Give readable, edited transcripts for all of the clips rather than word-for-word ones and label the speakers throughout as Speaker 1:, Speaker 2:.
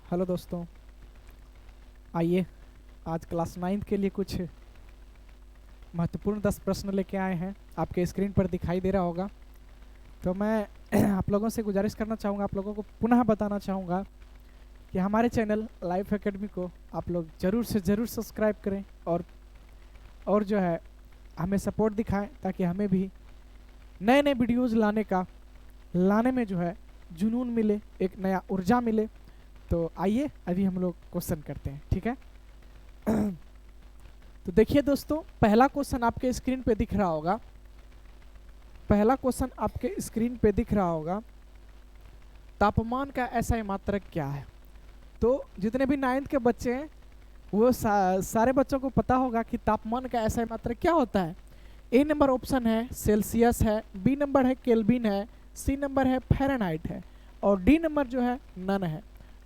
Speaker 1: Hello दोस्तों, आइए आज क्लास 9th के लिए कुछ महत्वपूर्ण 10 प्रश्न लेके आए हैं। आपके स्क्रीन पर दिखाई दे रहा होगा। तो मैं आप लोगों से गुजारिश करना चाहूँगा, आप लोगों को पुनः बताना चाहूँगा कि हमारे चैनल लाइफ एकेडमी को आप लोग ज़रूर से ज़रूर सब्सक्राइब करें और जो है हमें सपोर्ट दिखाएं, ताकि हमें भी नए नए वीडियोज़ लाने में जो है जुनून मिले, एक नया ऊर्जा मिले। तो आइए अभी हम लोग क्वेश्चन करते हैं, ठीक है। तो देखिए दोस्तों, पहला क्वेश्चन आपके स्क्रीन पे दिख रहा होगा। तापमान का SI मात्रक क्या है? तो जितने भी 9th के बच्चे हैं वो सारे बच्चों को पता होगा कि तापमान का SI मात्रक क्या होता है। ए नंबर ऑप्शन है सेल्सियस है, बी नंबर है केल्विन है, सी नंबर है फ़ारेनहाइट है और डी नंबर जो है नन है।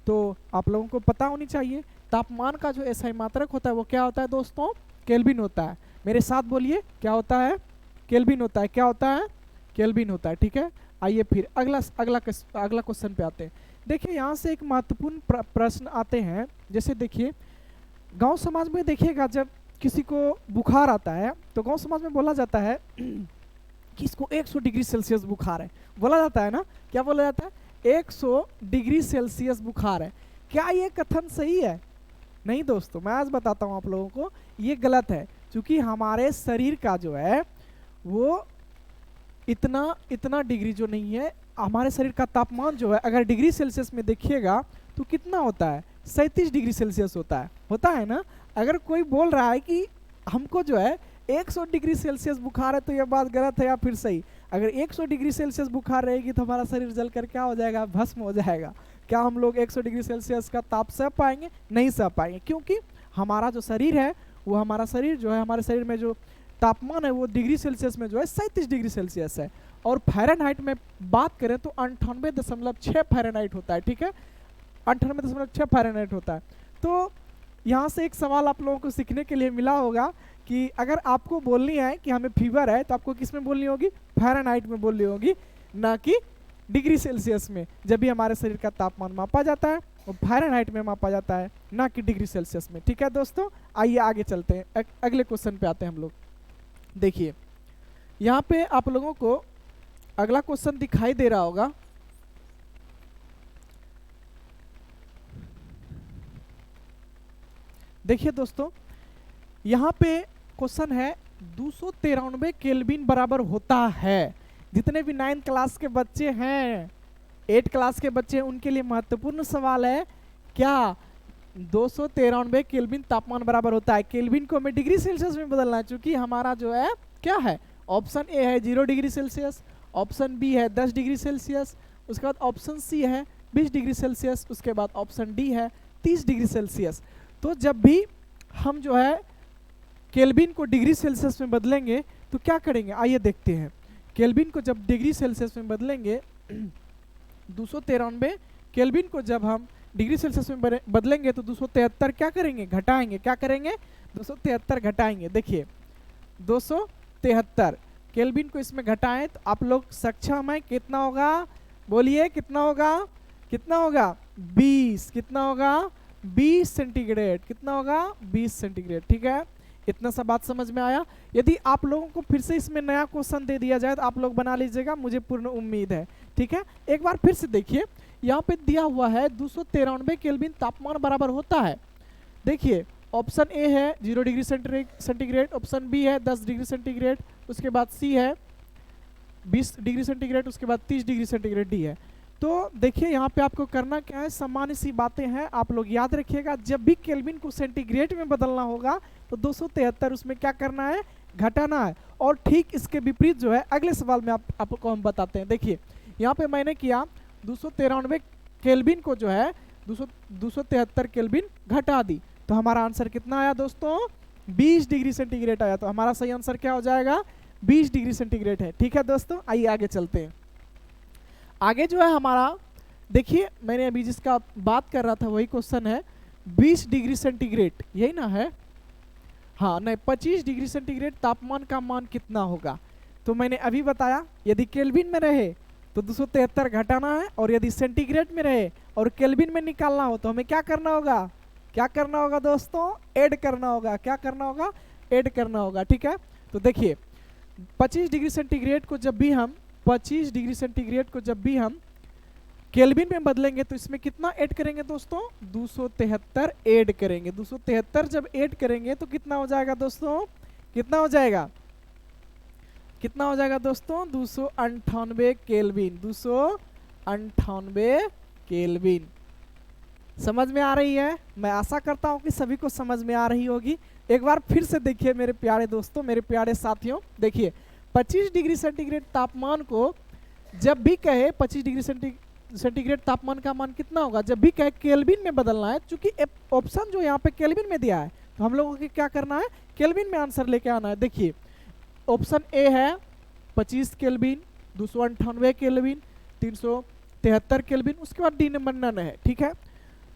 Speaker 1: तो आप लोगों को पता होनी चाहिए तापमान का जो SI मात्रक होता है वो क्या होता है दोस्तों? केल्विन होता है। मेरे साथ बोलिए, क्या होता है? केल्विन होता है। क्या होता है? केल्विन होता है, ठीक है। आइए फिर अगला क्वेश्चन पे आते हैं। देखिए यहाँ से एक महत्वपूर्ण प्रश्न आते हैं। जैसे देखिए, गांव समाज में देखिएगा, जब किसी को बुखार आता है तो गांव समाज में बोला जाता है कि इसको 100 डिग्री सेल्सियस बुखार है। बोला जाता है ना, क्या बोला जाता है? 100 डिग्री सेल्सियस बुखार है। क्या ये कथन सही है? नहीं दोस्तों, मैं आज बताता हूँ आप लोगों को, ये गलत है। क्योंकि हमारे शरीर का जो है वो इतना डिग्री जो नहीं है। हमारे शरीर का तापमान जो है अगर डिग्री सेल्सियस में देखिएगा तो कितना होता है? 37 डिग्री सेल्सियस होता है ना। अगर कोई बोल रहा है कि हमको जो है 100 डिग्री सेल्सियस बुखार है, तो यह बात गलत है या फिर सही? अगर 100 डिग्री सेल्सियस बुखार रहेगी तो हमारा शरीर जलकर क्या हो जाएगा? भस्म हो जाएगा। क्या हम लोग 100 डिग्री सेल्सियस का ताप सह पाएंगे? नहीं सह पाएंगे, क्योंकि हमारा जो शरीर है वो हमारे शरीर में जो तापमान है वो डिग्री सेल्सियस में जो है 37 डिग्री सेल्सियस है। और फ़ारेनहाइट में बात करें तो 98.6 फ़ारेनहाइट होता है, ठीक है। 98.6 फ़ारेनहाइट होता है। तो यहाँ से एक सवाल आप लोगों को सीखने के लिए मिला होगा कि अगर आपको बोलनी है कि हमें फीवर है तो आपको किस में बोलनी होगी? फ़ारेनहाइट में बोलनी होगी, ना कि डिग्री सेल्सियस में। जब भी हमारे शरीर का तापमान मापा जाता है वो फ़ारेनहाइट में मापा जाता है, ना कि डिग्री सेल्सियस में, ठीक है दोस्तों। आइए आगे चलते हैं, अगले क्वेश्चन पे आते हैं हम लोग। देखिए यहाँ पे आप लोगों को अगला क्वेश्चन दिखाई दे रहा होगा। देखिए दोस्तों, यहाँ पे क्वेश्चन है 293 केल्विन बराबर होता है। जितने भी 9th क्लास के बच्चे हैं, 8 क्लास के बच्चे हैं, उनके लिए महत्वपूर्ण सवाल है। क्या 293 केल्विन तापमान बराबर होता है? केल्विन को हमें डिग्री सेल्सियस में बदलना है, क्योंकि हमारा जो है क्या है? ऑप्शन ए है 0 डिग्री सेल्सियस, ऑप्शन बी है 10 डिग्री सेल्सियस, उसके बाद ऑप्शन सी है 20 डिग्री सेल्सियस, उसके बाद ऑप्शन डी है 30 डिग्री सेल्सियस। तो जब भी हम जो है केल्विन को डिग्री सेल्सियस में बदलेंगे तो क्या करेंगे? आइए देखते हैं। केल्विन को जब डिग्री सेल्सियस में बदलेंगे 293 केल्विन को जब हम डिग्री सेल्सियस में बदलेंगे तो 273 क्या करेंगे? घटाएंगे। क्या करेंगे? 273 घटाएंगे। देखिए 273 केल्विन को इसमें घटाएं तो आप लोग सक्षम है। कितना होगा? बोलिए कितना होगा? कितना होगा? 20। कितना होगा? 20 सेंटीग्रेड। कितना होगा? 20 सेंटीग्रेड, ठीक है। इतना सा बात समझ में आया। यदि आप लोगों को फिर से इसमें नया क्वेश्चन दे दिया जाए तो आप लोग बना लीजिएगा, मुझे पूर्ण उम्मीद है, ठीक है। एक बार फिर से देखिए, यहाँ पे दिया हुआ है 293 केल्विन तापमान बराबर होता है। देखिए ऑप्शन ए है 0 डिग्री सेंटीग्रेड, ऑप्शन बी है 10 डिग्री सेंटीग्रेड, उसके बाद सी है 20 डिग्री सेंटीग्रेड, उसके बाद 30 डिग्री सेंटीग्रेड डी है। तो देखिए यहाँ पे आपको करना क्या है, सामान्य सी बातें हैं, आप लोग याद रखिएगा। जब भी केल्विन को सेंटीग्रेड में बदलना होगा तो 273 उसमें क्या करना है? घटाना है। और ठीक इसके विपरीत जो है अगले सवाल में आपको हम बताते हैं। देखिए यहाँ पे मैंने किया 293 केल्विन को जो है 273 केल्विन घटा दी, तो हमारा आंसर कितना आया दोस्तों? 20 डिग्री सेंटीग्रेड आया। तो हमारा सही आंसर क्या हो जाएगा? 20 डिग्री सेंटीग्रेड है, ठीक है दोस्तों। आइए आगे चलते हैं। आगे जो है हमारा, देखिए मैंने अभी जिसका बात कर रहा था वही क्वेश्चन है 20 डिग्री सेंटीग्रेड, यही ना है? हाँ नहीं, 25 डिग्री सेंटीग्रेड तापमान का मान कितना होगा? तो मैंने अभी बताया, यदि केल्विन में रहे तो 273 घटाना है, और यदि सेंटीग्रेड में रहे और केल्विन में निकालना हो तो हमें क्या करना होगा, क्या करना होगा दोस्तों, ऐड करना होगा। क्या करना होगा, ऐड करना होगा। ठीक है, तो देखिए 25 डिग्री सेंटीग्रेड को जब भी हम 25 डिग्री सेंटीग्रेड को जब भी हम केल्विन में बदलेंगे तो इसमें कितना ऐड करेंगे दोस्तों, 273 ऐड करेंगे। 273 जब ऐड करेंगे तो कितना हो जाएगा दोस्तों, कितना हो जाएगा, कितना हो जाएगा दोस्तों, 298 केल्विन। 298 केल्विन। समझ में आ रही है? मैं आशा करता हूं कि सभी को समझ में आ रही होगी। एक बार फिर से देखिए मेरे प्यारे दोस्तों, मेरे प्यारे साथियों, देखिए 25 डिग्री सेंटीग्रेड तापमान को जब भी कहे 25 डिग्री सेंटीग्रेड तापमान का मान कितना होगा, जब भी कहे केल्विन में बदलना है, क्योंकि ऑप्शन जो यहाँ पे केल्विन में दिया है तो हम लोगों को क्या करना है, केल्विन में आंसर लेके आना है। देखिए ऑप्शन ए है 25 केल्विन, 298 केल्विन, 373 केल्विन, उसके बाद डी नंबर नन है। ठीक है,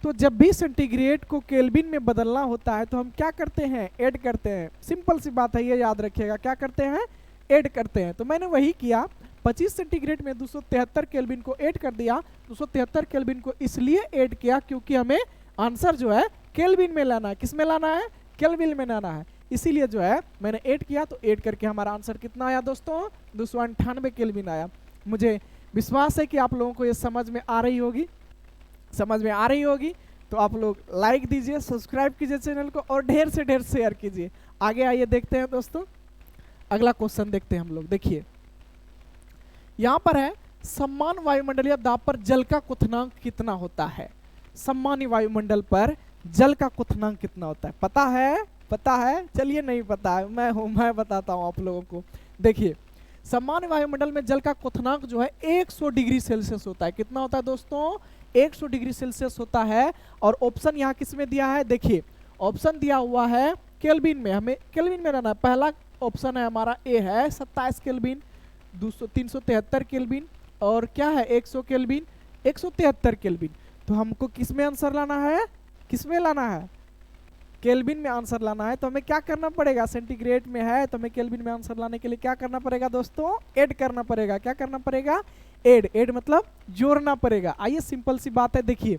Speaker 1: तो जब भी सेंटीग्रेड को केल्विन में बदलना होता है तो हम क्या करते हैं, ऐड करते हैं। सिंपल सी बात है, ये याद रखिएगा, क्या करते हैं, ऐड करते हैं। तो मैंने वही किया, 25 सेंटीग्रेड में 273 केल्विन को ऐड कर दिया। 273 केल्विन को इसलिए ऐड किया क्योंकि हमें आंसर जो है केल्विन में लाना है। किस में लाना है, केल्विन में लाना है, इसीलिए जो है मैंने ऐड किया। तो ऐड करके हमारा आंसर कितना आया दोस्तों, 298 केल्विन आया। मुझे विश्वास है कि आप लोगों को ये समझ में आ रही होगी, समझ में आ रही होगी। तो आप लोग लाइक दीजिए, सब्सक्राइब कीजिए चैनल को, और ढेर से ढेर शेयर कीजिए। आगे आइए देखते हैं दोस्तों, अगला क्वेश्चन देखते हैं हम लोग। देखिए यहाँ पर है, समान वायुमंडलीय दाब पर जल का क्वथनांक कितना होता है। सम्मानीय वायुमंडल पर जल का क्वथनांक कितना होता है, पता है, पता है? चलिए नहीं पता है, मैं बताता हूँ आप लोगों को। देखिए सामान्य वायुमंडल में जल का क्वथनांक जो है 100 डिग्री सेल्सियस होता है। कितना होता है दोस्तों, 100 डिग्री सेल्सियस होता है। और ऑप्शन यहाँ किस में दिया है, देखिए ऑप्शन दिया हुआ है केल्विन में, हमें केल्विन में रहना है। पहला ऑप्शन है हमारा ए है 27 केल्विन, 373 केल्विन, और क्या है 100 केल्विन, 173 केल्विन। तो हमको किस में आंसर लाना है, किस में लाना है, केल्विन में आंसर लाना है। तो हमें क्या करना पड़ेगा, सेंटीग्रेड में है तो हमें केल्विन में आंसर लाने के लिए क्या करना पड़ेगा दोस्तों, ऐड करना पड़ेगा। क्या करना पड़ेगा, ऐड, ऐड मतलब जोड़ना पड़ेगा। आइए सिंपल सी बात है, देखिए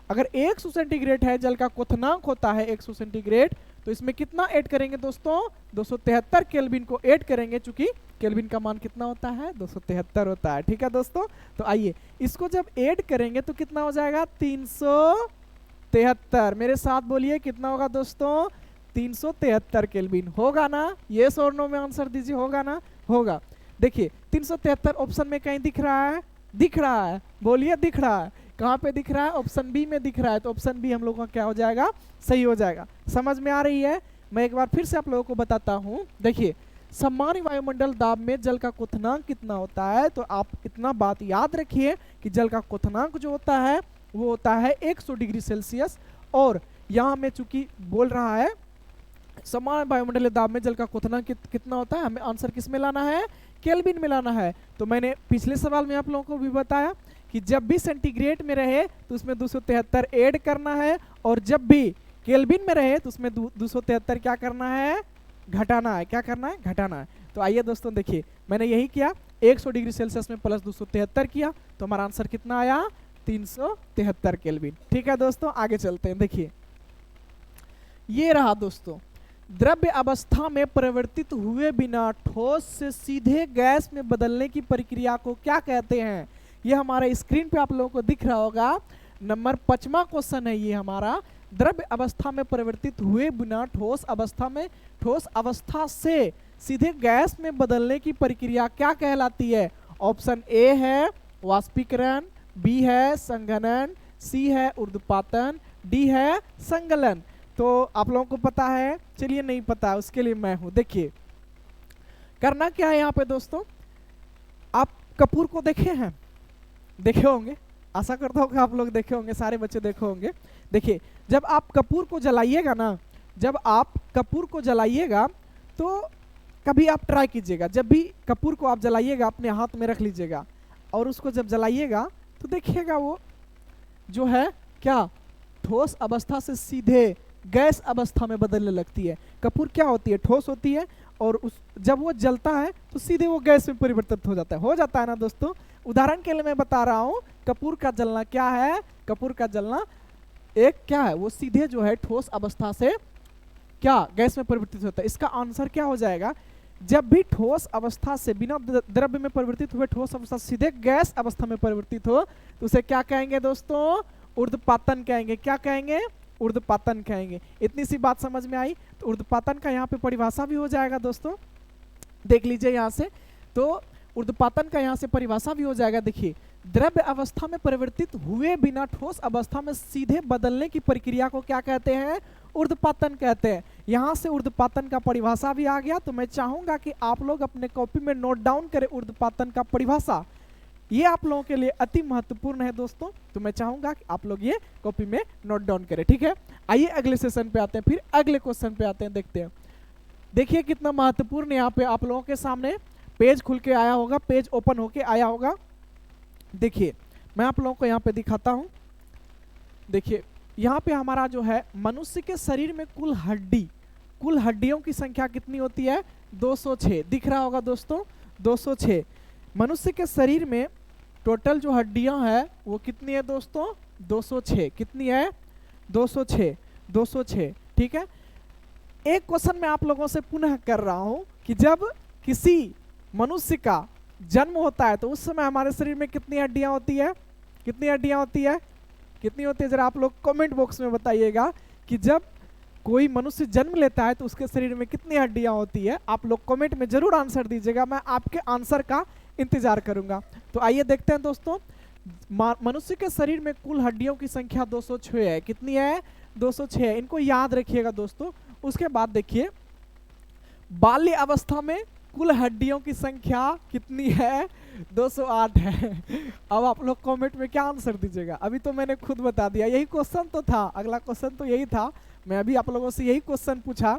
Speaker 1: अगर 100 सेंटीग्रेड है, जल का क्वथनांक होता है 100 सेंटीग्रेड, तो इसमें कितना ऐड करेंगे दोस्तों, 273 केल्विन को ऐड करेंगे, चूंकि केल्विन का मान कितना होता है, 273 होता है। ठीक है दोस्तों, तो आइए इसको जब ऐड करेंगे तो कितना हो जाएगा, 373। मेरे साथ बोलिए कितना होगा दोस्तों, 373 केल्विन। होगा ना, यस और नो में आंसर दीजिए, होगा ना, होगा। देखिए 373 ऑप्शन में कहीं दिख रहा है, दिख रहा है, बोलिए दिख रहा है, कहाँ पे दिख रहा है, ऑप्शन बी में दिख रहा है। तो ऑप्शन बी हम लोगों का क्या हो जाएगा, सही हो जाएगा। समझ में आ रही है? मैं एक बार फिर से आप लोगों को बताता हूँ। देखिए सामान्य वायुमंडल दाब में जल का क्वथनांक कितना होता है, तो आप इतना बात याद रखिए कि जल का क्वथनांक जो होता है वो होता है 100 डिग्री सेल्सियस। और यहाँ में चूंकि बोल रहा है सामान्य वायुमंडलीय दाब में जल का क्वथनांक कितना होता है, हमें आंसर किस में लाना है, केल्विन में लाना है। तो मैंने पिछले सवाल में आप लोगों को भी बताया कि जब भी सेंटीग्रेड में रहे तो उसमें 273 ऐड करना है, और जब भी केल्विन में रहे तो उसमें 273 क्या करना है, घटाना है। क्या करना है, घटाना है। तो आइए दोस्तों देखिए मैंने यही किया, 100 डिग्री सेल्सियस में प्लस 273 किया तो हमारा आंसर कितना आया, 373 केल्विन। ठीक है दोस्तों, आगे चलते हैं। देखिए ये रहा दोस्तों, द्रव्य अवस्था में परिवर्तित हुए बिना ठोस से सीधे गैस में बदलने की प्रक्रिया को क्या कहते हैं। ये हमारे स्क्रीन पे आप लोगों को दिख रहा होगा, नंबर 5वां क्वेश्चन है ये हमारा। द्रव्य अवस्था में परिवर्तित हुए बिना ठोस अवस्था से सीधे गैस में बदलने की प्रक्रिया क्या कहलाती है। ऑप्शन ए है वाष्पीकरण, बी है संघनन, सी है ऊर्ध्वपातन, डी है संगलन। तो आप लोगों को पता है, चलिए नहीं पता उसके लिए मैं हूं। देखिए करना क्या है यहाँ पे दोस्तों, आप कपूर को देखे हैं, देखे होंगे, आशा करता हूँ कि आप लोग देखे होंगे, सारे बच्चे देखे होंगे। देखिए जब आप कपूर को जलाइएगा ना, जब आप कपूर को जलाइएगा तो कभी आप ट्राई कीजिएगा, जब भी कपूर को आप जलाइएगा अपने हाथ में रख लीजिएगा, और उसको जब जलाइएगा तो देखिएगा वो जो है क्या, ठोस अवस्था से सीधे गैस अवस्था में बदलने लगती है। कपूर क्या होती है, ठोस होती है, और जब वो जलता है तो सीधे वो गैस में परिवर्तित हो जाता है ना दोस्तों। उदाहरण के लिए मैं बता रहा हूं, कपूर का जलना क्या है? कपूर का जलना एक क्या है, वो सीधे जो है ठोस अवस्था से क्या गैस में परिवर्तित होता है। इसका आंसर क्या हो जाएगा? जब भी ठोस अवस्था से बिना द्रव्य में परिवर्तित हुए ठोस अवस्था सीधे गैस अवस्था में परिवर्तित हो तो उसे क्या कहेंगे दोस्तों? ऊर्ध्वपातन कहेंगे। क्या कहेंगे? ऊर्ध्वपातन कहेंगे। इतनी सी बात समझ में आई? तो ऊर्ध्वपातन का यहाँ पे परिभाषा भी हो जाएगा दोस्तों, देख लीजिए यहाँ से। तो ऊर्ध्वपातन का यहाँ से परिभाषा भी हो जाएगा। देखिए, द्रव्य अवस्था में परिवर्तित हुए बिना ठोस अवस्था में सीधे बदलने की प्रक्रिया को क्या कहते हैं? ऊर्ध्वपातन कहते हैं। यहाँ से ऊर्ध्वपातन का परिभाषा भी आ गया। तो मैं चाहूंगा कि आप लोग अपने कॉपी में नोट डाउन करें ऊर्ध्वपातन का परिभाषा। ये आप लोगों के लिए अति महत्वपूर्ण है दोस्तों, तो मैं चाहूंगा कि आप लोग ये कॉपी में नोट डाउन करें, ठीक है। आइए अगले सेशन पे आते हैं, फिर अगले क्वेश्चन पे आते हैं, देखते हैं। देखिए कितना महत्वपूर्ण यहाँ पे आप लोगों के सामने पेज खुल के आया होगा, पेज ओपन होके आया होगा। देखिए मैं आप लोगों को यहाँ पे दिखाता हूँ। देखिए यहाँ पे हमारा जो है मनुष्य के शरीर में कुल हड्डियों की संख्या कितनी होती है? 206 दिख रहा होगा दोस्तों, 206। मनुष्य के शरीर में टोटल जो हड्डियां हैं वो कितनी है दोस्तों? 206। कितनी है? 206। 206, ठीक है। एक क्वेश्चन मैं आप लोगों से पुनः कर रहा हूं कि जब किसी मनुष्य का जन्म होता है तो उस समय हमारे शरीर में कितनी हड्डियां होती है? कितनी हड्डियां होती है? कितनी होती है? जरा आप लोग कमेंट बॉक्स में बताइएगा कि जब कोई मनुष्य जन्म लेता है तो उसके शरीर में कितनी हड्डियां होती है। आप लोग कमेंट में जरूर आंसर दीजिएगा, मैं आपके आंसर का इंतजार करूंगा। तो आइए देखते हैं दोस्तों, मनुष्य के शरीर में कुल हड्डियों की संख्या 206 है। कितनी है? 206 है। इनको याद रखिएगा दोस्तों। उसके बाद देखिए, बाल्य अवस्था में कुल हड्डियों की संख्या कितनी है? 208 है। अब आप लोग कमेंट में क्या आंसर दीजिएगा? अभी तो मैंने खुद बता दिया, यही क्वेश्चन तो था, अगला क्वेश्चन तो यही था। मैं अभी आप लोगों से यही क्वेश्चन पूछा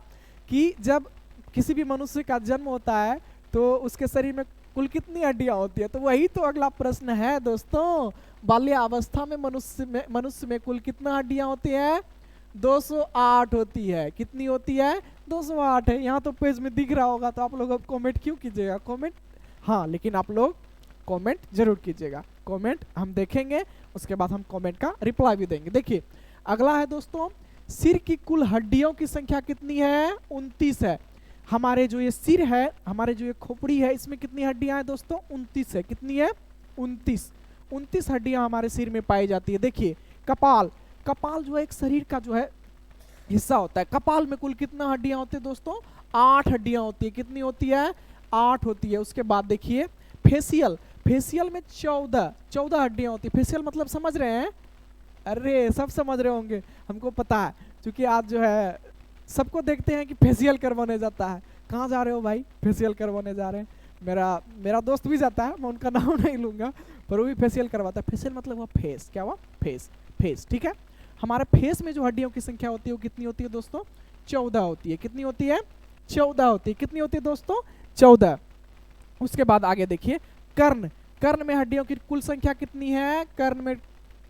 Speaker 1: कि जब किसी भी मनुष्य का जन्म होता है तो उसके शरीर में कुल कितनी हड्डियां होती है। तो वही तो अगला प्रश्न है दोस्तों, बाल्य अवस्था में मनुष्य में कुल कितना हड्डियां होती है? 208 होती है। कितनी होती है? 208 है। यहाँ तो पेज में दिख रहा होगा, तो आप लोग अब कमेंट क्यों कीजिएगा? कमेंट हाँ, लेकिन आप लोग कमेंट जरूर कीजिएगा। कमेंट हम देखेंगे, उसके बाद हम कमेंट का रिप्लाई भी देंगे। देखिए अगला है दोस्तों, सिर की कुल हड्डियों की संख्या कितनी है? 29 है। हमारे जो ये सिर है, हमारे जो ये खोपड़ी है, इसमें कितनी हड्डियां हैं दोस्तों? 29 है। कितनी है? 29 हड्डियां हमारे सिर में पाई जाती है। देखिए कपाल जो है एक शरीर का जो है हिस्सा होता है। कपाल में कुल कितना हड्डियां होती है दोस्तों? 8 हड्डियां होती है। कितनी होती है? 8 होती है। उसके बाद देखिए फेसियल में 14 हड्डियां होती है। फेसियल मतलब समझ रहे हैं? अरे सब समझ रहे होंगे, हमको पता है, क्योंकि आज जो है सबको देखते हैं कि फेशियल करवाने जाता है। कहाँ जा रहे हो भाई? फेशियल करवाने जा रहे हैं। मेरा दोस्त भी जाता है, मैं उनका नाम नहीं लूंगा, पर वो भी फेशियल करवाता है। फेशियल मतलब हुआ फेस। क्या हुआ? फेस, ठीक है। हमारे फेस में जो हड्डियों की संख्या होती है वो कितनी होती है दोस्तों? 14 होती है। कितनी होती है? 14 होती है। कितनी होती है दोस्तों? 14। उसके बाद आगे देखिए, कर्ण में हड्डियों की कुल संख्या कितनी है? कर्ण में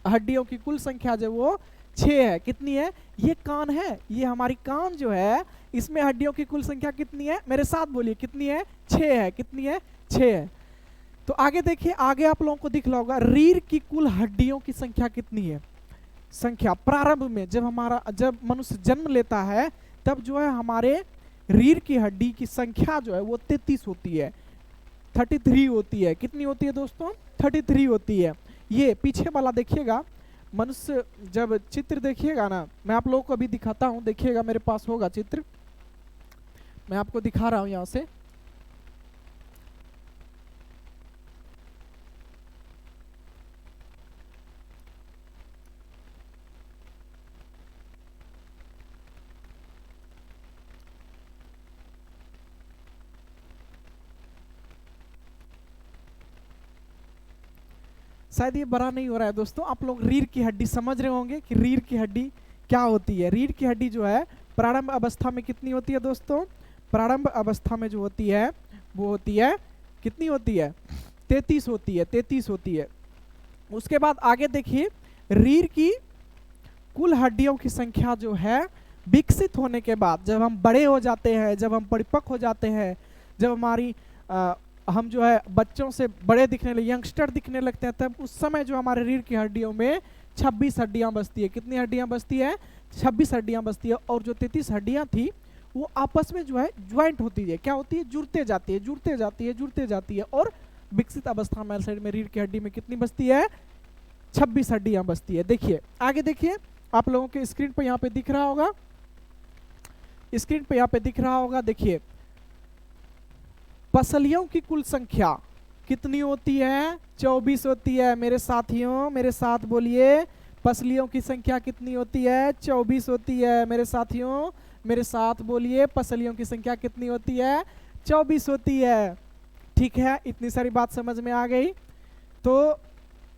Speaker 1: हड्डियों की कुल संख्या जो वो 6 है। कितनी है? ये कान है, ये हमारी कान जो है, इसमें हड्डियों की कुल संख्या कितनी है? मेरे साथ बोलिए, कितनी है? 6 है। कितनी है? 6 है। तो आगे देखिए, आगे आप लोगों को दिख रहा होगा, रीढ़ की कुल हड्डियों की संख्या कितनी है? संख्या प्रारंभ में जब मनुष्य जन्म लेता है तब जो है हमारे रीढ़ की हड्डी की संख्या जो है वो 33 होती है, 33 होती है। कितनी होती है दोस्तों? 33 होती है। ये पीछे वाला देखिएगा, मनुष्य जब चित्र देखिएगा ना, मैं आप लोगों को अभी दिखाता हूँ, देखिएगा मेरे पास होगा चित्र, मैं आपको दिखा रहा हूँ यहाँ से। शायद ये बड़ा नहीं हो रहा है दोस्तों। आप लोग रीढ़ की हड्डी समझ रहे होंगे कि रीढ़ की हड्डी क्या होती है। रीढ़ की हड्डी जो है प्रारंभ अवस्था में कितनी होती है दोस्तों? प्रारंभ अवस्था में जो होती है वो होती है, कितनी होती है? 33 होती है। 33 होती है। उसके बाद आगे देखिए, रीढ़ की कुल हड्डियों की संख्या जो है विकसित होने के बाद, जब हम बड़े हो जाते हैं, जब हम परिपक्व हो जाते हैं, जब हमारी हम जो है बच्चों से बड़े दिखने लगे, यंगस्टर दिखने लगते हैं, तब उस समय जो हमारे रीढ़ की हड्डियों में 26 हड्डियां बचती है। कितनी हड्डियां बचती है? 26 हड्डियां बचती है। और जो 33 हड्डियां थी वो आपस में जो है ज्वाइंट होती है। क्या होती है? जुड़ते जाती है, जुड़ते जाती है, जुड़ते जाती है। और विकसित अवस्था में साइड में रीढ़ की हड्डी में कितनी बचती है? 26 हड्डियां बचती है। देखिए आगे देखिए, आप लोगों के स्क्रीन पे यहाँ पे दिख रहा होगा, स्क्रीन पे यहाँ पे दिख रहा होगा। देखिए पसलियों की कुल संख्या कितनी होती है? 24 होती है। मेरे साथियों मेरे साथ बोलिए, पसलियों की संख्या कितनी होती है? 24 होती है। मेरे साथियों मेरे साथ बोलिए, पसलियों की संख्या कितनी होती है? 24 होती है। ठीक है, इतनी सारी बात समझ में आ गई। तो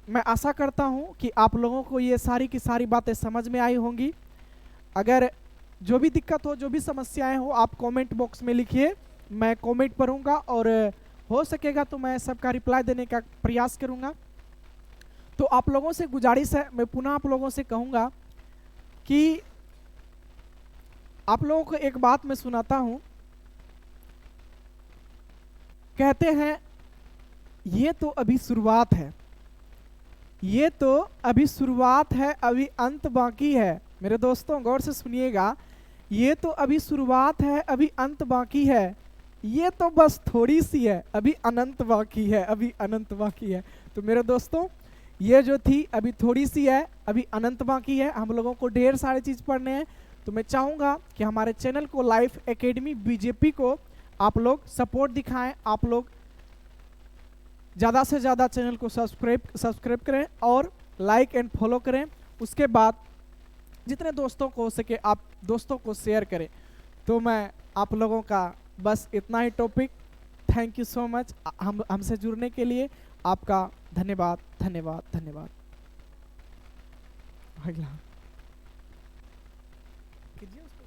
Speaker 1: मैं आशा करता हूं कि आप लोगों को ये सारी की सारी बातें समझ में आई होंगी। अगर जो भी दिक्कत हो, जो भी समस्याएं हो, आप कमेंट बॉक्स में लिखिए, मैं कमेंट पढ़ूंगा और हो सकेगा तो मैं सबका रिप्लाई देने का प्रयास करूंगा। तो आप लोगों से गुजारिश है, मैं पुनः आप लोगों से कहूंगा कि आप लोगों को एक बात मैं सुनाता हूं। कहते हैं ये तो अभी शुरुआत है, ये तो अभी शुरुआत है, अभी अंत बाकी है। मेरे दोस्तों गौर से सुनिएगा, ये तो अभी शुरुआत है, अभी अंत बाकी है, ये तो बस थोड़ी सी है, अभी अनंत बाकी है, अभी अनंत बाकी है। तो मेरे दोस्तों ये जो थी अभी थोड़ी सी है, अभी अनंत बाकी है। हम लोगों को ढेर सारी चीज़ पढ़ने हैं। तो मैं चाहूँगा कि हमारे चैनल को लाइफ एकेडमी बीजेपी को आप लोग सपोर्ट दिखाएं, आप लोग ज़्यादा से ज़्यादा चैनल को सब्सक्राइब करें और लाइक एंड फॉलो करें। उसके बाद जितने दोस्तों को हो सके आप दोस्तों को शेयर करें। तो मैं आप लोगों का बस इतना ही topic. Thank you so much हमसे जुड़ने के लिए। आपका धन्यवाद धन्यवाद धन्यवाद। अगला कीजिए उसको।